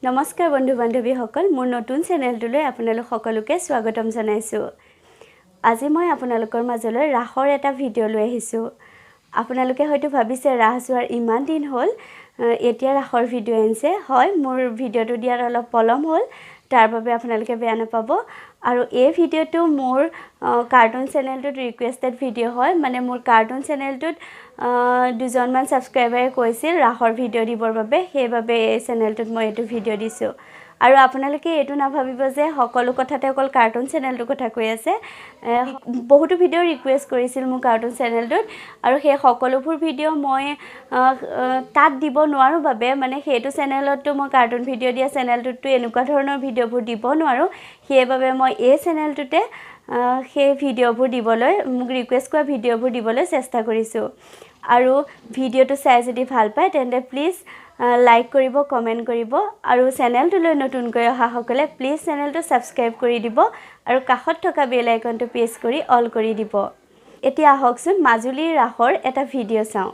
নমস্কাৰ বন্ধু বান্ধৱীসকল মোৰ নতুন চেনেলটোলৈ আপোনালোক সকলোকে স্বাগতম জনাইছোঁ। আজি মই আপোনালোকৰ মাজলৈ ৰাসৰ এটা ভিডিঅ' লৈ আহিছোঁ। আপোনালোকে হয়তো ভাবিছে ৰাস যোৱাৰ ইমান দিন হ'ল এতিয়া ৰাসৰ ভিডিঅ' আনিছে। হয়, মোৰ ভিডিঅ'টো দিয়াৰ অলপ পলম হ'ল, তাৰ বাবে আপোনালোকে বেয়া নাপাব। আৰু এই ভিডিঅ'টো মোৰ কাৰ্টুন চেনেলটোত ৰিকুৱেষ্টেড ভিডিঅ' হয়, মানে মোৰ কাৰ্টুন চেনেলটোত দুজনমান ছাবস্ক্ৰাইবাৰে কৈছিল ৰাসৰ ভিডিঅ' দিবৰ বাবে, সেইবাবে এই চেনেলটোত মই এইটো ভিডিঅ' দিছোঁ। আৰু আপোনালোকে এইটো নাভাবিব যে সকলো কথাতে অকল কাৰ্টুন চেনেলটোৰ কথা কৈ আছে। বহুতো ভিডিঅ' ৰিকুৱেষ্ট কৰিছিল মোৰ কাৰ্টুন চেনেলটোত, আৰু সেই সকলোবোৰ ভিডিঅ' মই তাত দিব নোৱাৰোঁ বাবে, মানে সেইটো চেনেলততো মই কাৰ্টুন ভিডিঅ' দিয়া চেনেলটোততো এনেকুৱা ধৰণৰ ভিডিঅ'বোৰ দিব নোৱাৰোঁ। সেইবাবে মই এই চেনেলটোতে সেই ভিডিঅ'বোৰ দিবলৈ, মোক ৰিকুৱেষ্ট কৰা ভিডিঅ'বোৰ দিবলৈ চেষ্টা কৰিছোঁ। আৰু ভিডিঅ'টো চাই যদি ভাল পায় তেন্তে প্লিজ লাইক কৰিব, কমেণ্ট কৰিব, আৰু চেনেলটোলৈ নতুনকৈ অহাসকলে প্লিজ চেনেলটো ছাবস্ক্ৰাইব কৰি দিব আৰু কাষত থকা বেল আইকনটো প্ৰেছ কৰি অল কৰি দিব। এতিয়া আহকচোন মাজুলীৰ ৰাসৰ এটা ভিডিঅ' চাওঁ।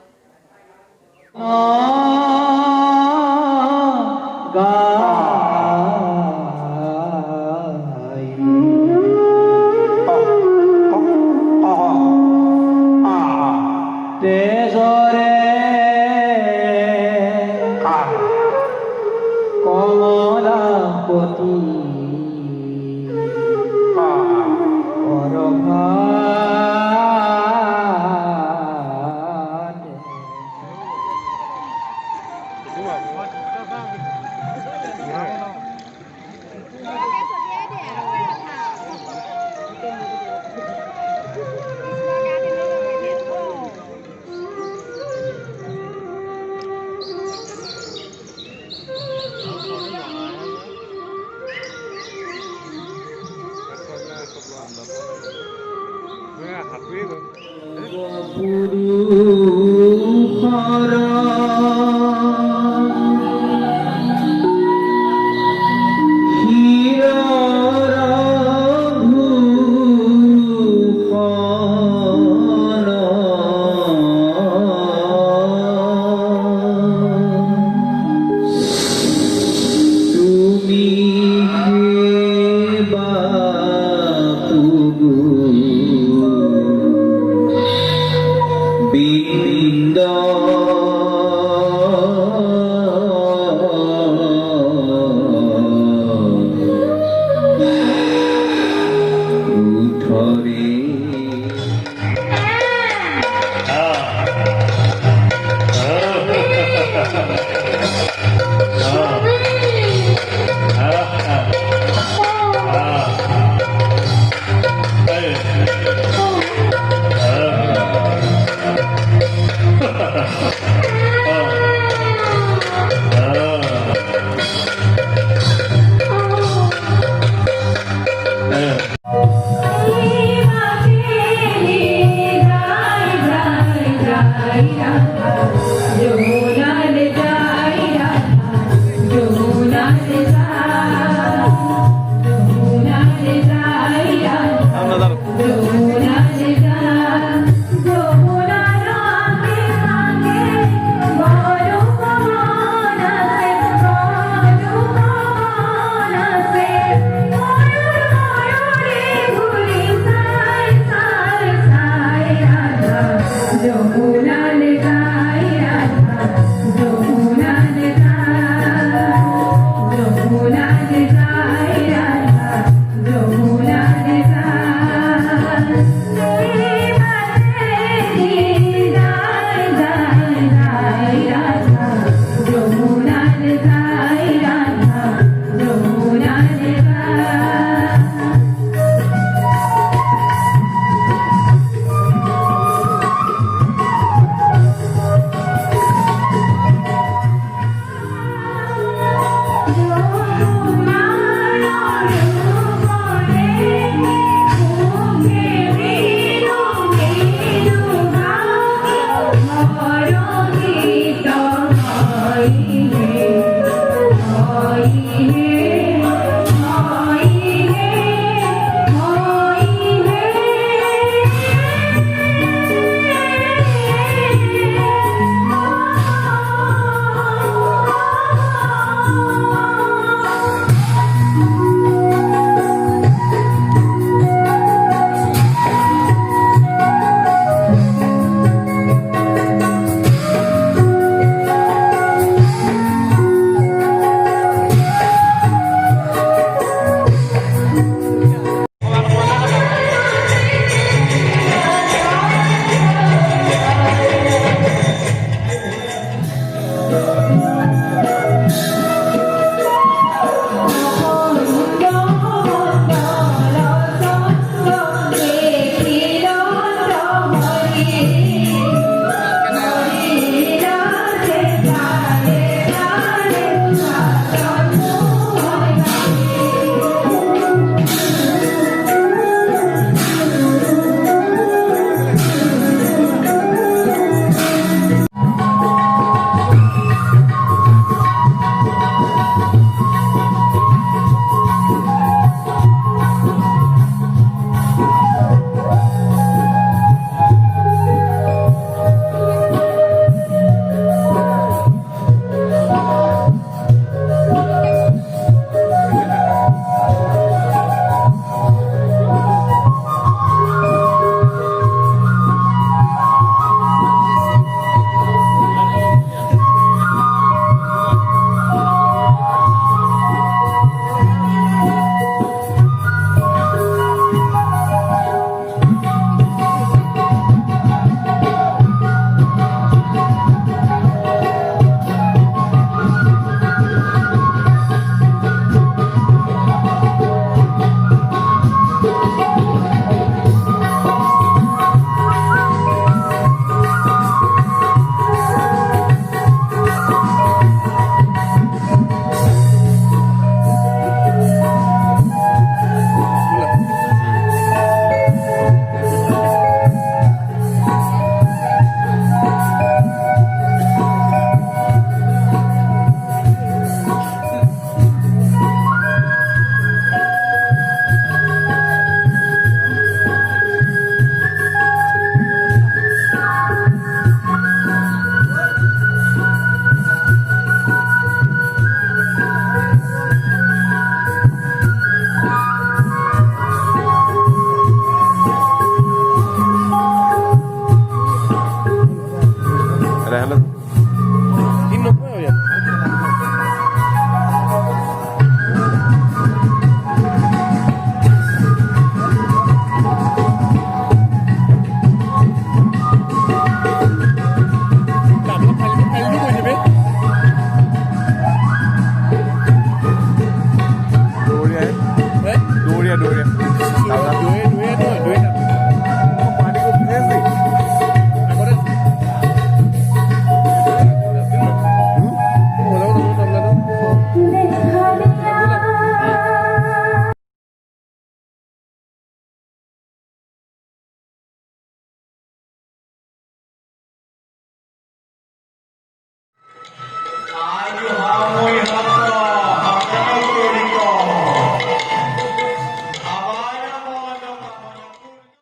Here